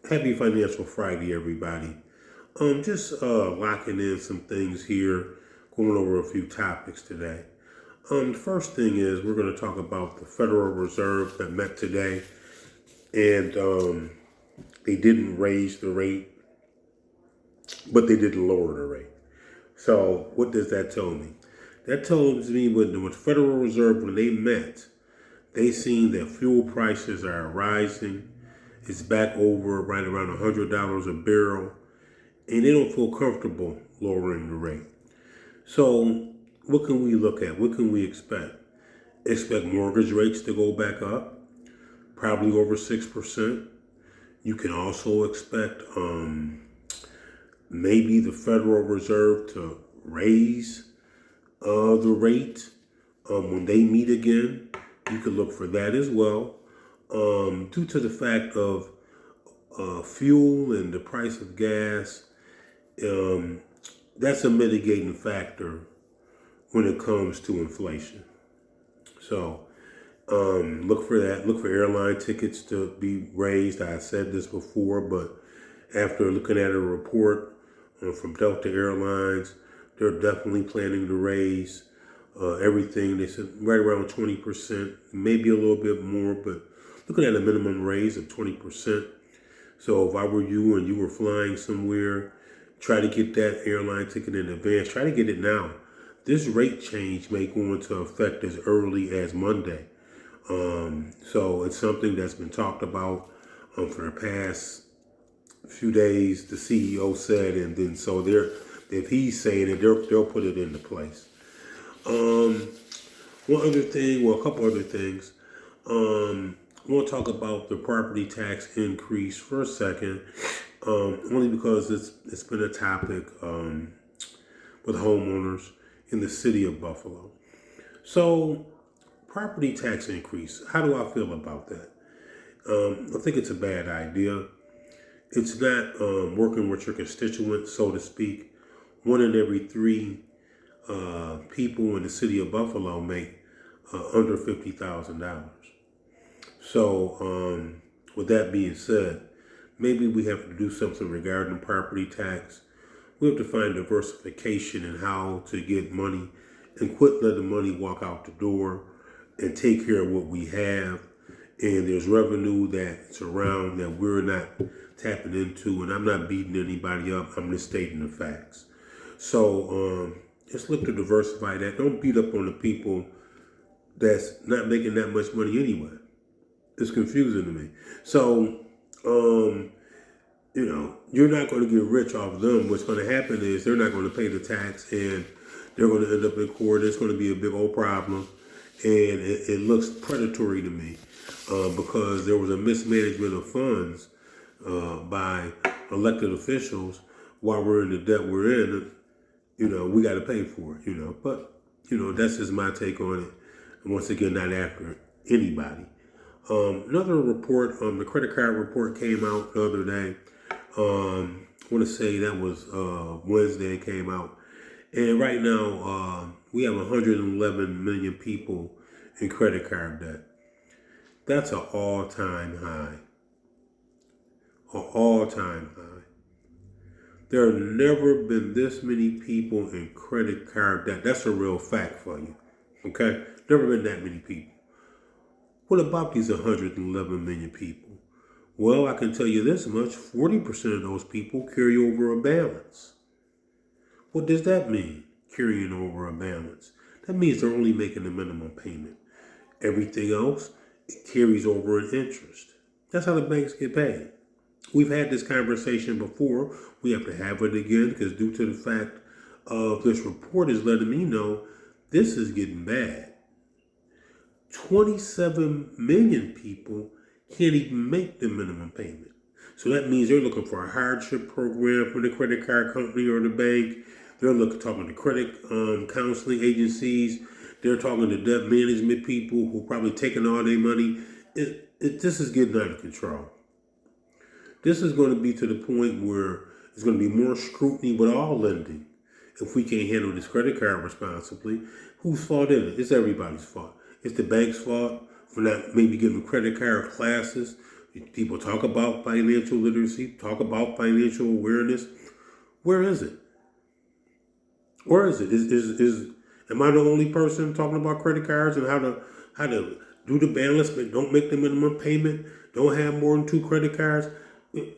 Happy Financial Friday, everybody. Just locking in some things here, going over a few topics today. The first thing is we're going to talk about the Federal Reserve that met today, and they didn't raise the rate, but they did lower the rate. So what does that tell me? That tells me when the Federal Reserve, when they met, they seen that fuel prices are rising. It's back over right around $100 a barrel, and they don't feel comfortable lowering the rate. So, what can we look at? What can we expect? Expect mortgage rates to go back up, probably over 6%. You can also expect maybe the Federal Reserve to raise the rate when they meet again. You could look for that as well. Due to the fact of fuel and the price of gas, that's a mitigating factor when it comes to inflation. So look for that. Look for airline tickets to be raised. I said this before, but after looking at a report from Delta Airlines, they're definitely planning to raise everything. They said right around 20%, maybe a little bit more, but looking at a minimum raise of 20%. So if I were you and you were flying somewhere, try to get that airline ticket in advance. Try to get it now. This rate change may go into effect as early as Monday. So it's something that's been talked about for the past few days. The CEO said, and then so if he's saying it, they'll put it into place. One other thing, well, a couple other things. I want to talk about the property tax increase for a second, only because it's been a topic with homeowners in the city of Buffalo. So, property tax increase, how do I feel about that? I think it's a bad idea. It's not working with your constituents, so to speak. One in every three people in the city of Buffalo make under $50,000. So, with that being said, maybe we have to do something regarding property tax. We have to find diversification in how to get money and quit letting money walk out the door and take care of what we have. And there's revenue that's around that we're not tapping into. And I'm not beating anybody up. I'm just stating the facts. So just look to diversify that. Don't beat up on the people that's not making that much money anyway. It's confusing to me. So, you're not going to get rich off them. What's going to happen is they're not going to pay the tax and they're going to end up in court. It's going to be a big old problem. And it looks predatory to me because there was a mismanagement of funds by elected officials while we're in the debt we're in. We got to pay for it, But, that's just my take on it. And once again, not after anybody. Another report, the credit card report came out the other day. I want to say that was Wednesday it came out. And right now, we have 111 million people in credit card debt. That's an all-time high. An all-time high. There have never been this many people in credit card debt. That's a real fact for you. Okay? Never been that many people. What about these 111 million people? Well, I can tell you this much, 40% of those people carry over a balance. What does that mean, carrying over a balance? That means they're only making the minimum payment. Everything else, it carries over an interest. That's how the banks get paid. We've had this conversation before. We have to have it again because due to the fact of this report is letting me know this is getting bad. 27 million people can't even make the minimum payment. So that means they're looking for a hardship program from the credit card company or the bank. They're talking to credit counseling agencies. They're talking to debt management people who are probably taking all their money. This is getting out of control. This is going to be to the point where there's going to be more scrutiny with all lending. If we can't handle this credit card responsibly, whose fault is it? It's everybody's fault. It's the bank's fault for not maybe giving credit card classes People talk about financial literacy, talk about financial awareness. Where is it? Where is it? Is am I the only person talking about credit cards and how to do the balance, but don't make the minimum payment, don't have more than 2 credit cards?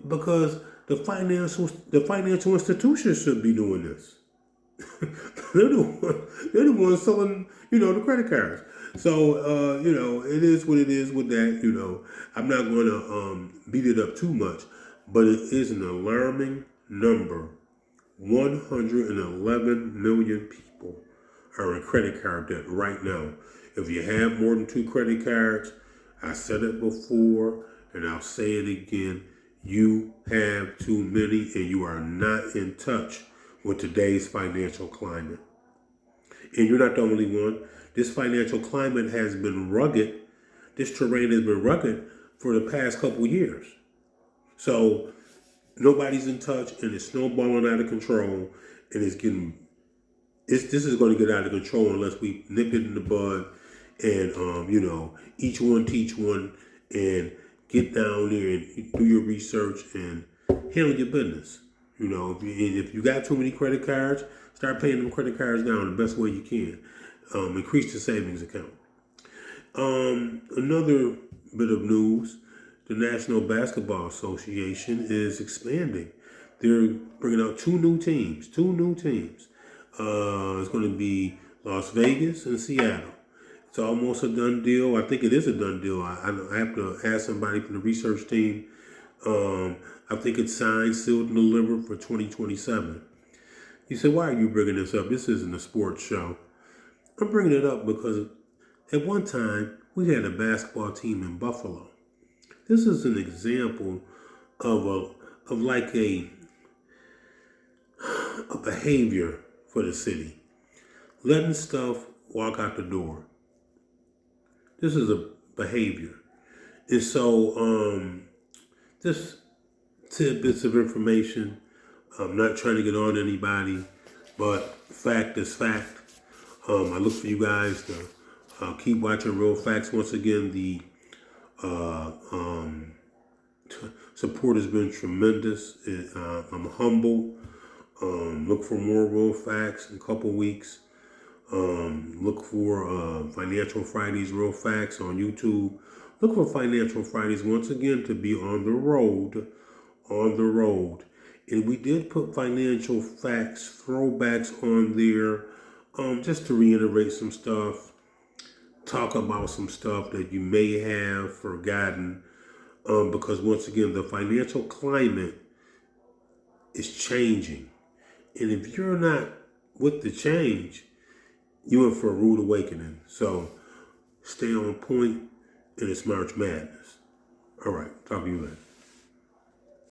Because the financial institutions should be doing this. They're the ones selling, the credit cards. So, it is what it is with that. I'm not going to beat it up too much, but it is an alarming number. 111 million people are in credit card debt right now. If you have more than 2 credit cards, I said it before and I'll say it again, you have too many and you are not in touch with today's financial climate. And you're not the only one. This financial climate has been rugged. This terrain has been rugged for the past couple years. So nobody's in touch and it's snowballing out of control and this is going to get out of control unless we nip it in the bud and, each one teach one and get down there and do your research and handle your business. If you got too many credit cards, start paying them credit cards down the best way you can. Increase the savings account. Another bit of news, the National Basketball Association is expanding. They're bringing out 2 new teams. It's going to be Las Vegas and Seattle. It's almost a done deal. I think it is a done deal. I have to ask somebody from the research team. I think it's signed, sealed, and delivered for 2027. You say, why are you bringing this up? This isn't a sports show. I'm bringing it up because at one time, we had a basketball team in Buffalo. This is an example of a behavior for the city. Letting stuff walk out the door. This is a behavior. And so, just tidbits of information. I'm not trying to get on anybody, but fact is fact. I look for you guys to keep watching Real Facts. Once again, the support has been tremendous. I'm humble. Look for more Real Facts in a couple weeks. Look for Financial Fridays Real Facts on YouTube. Look for Financial Fridays once again to be on the road. And we did put Financial Facts throwbacks on there just to reiterate some stuff, talk about some stuff that you may have forgotten, because once again, the financial climate is changing. And if you're not with the change, you're in for a rude awakening. So stay on point, and it's March Madness. All right, talk to you later.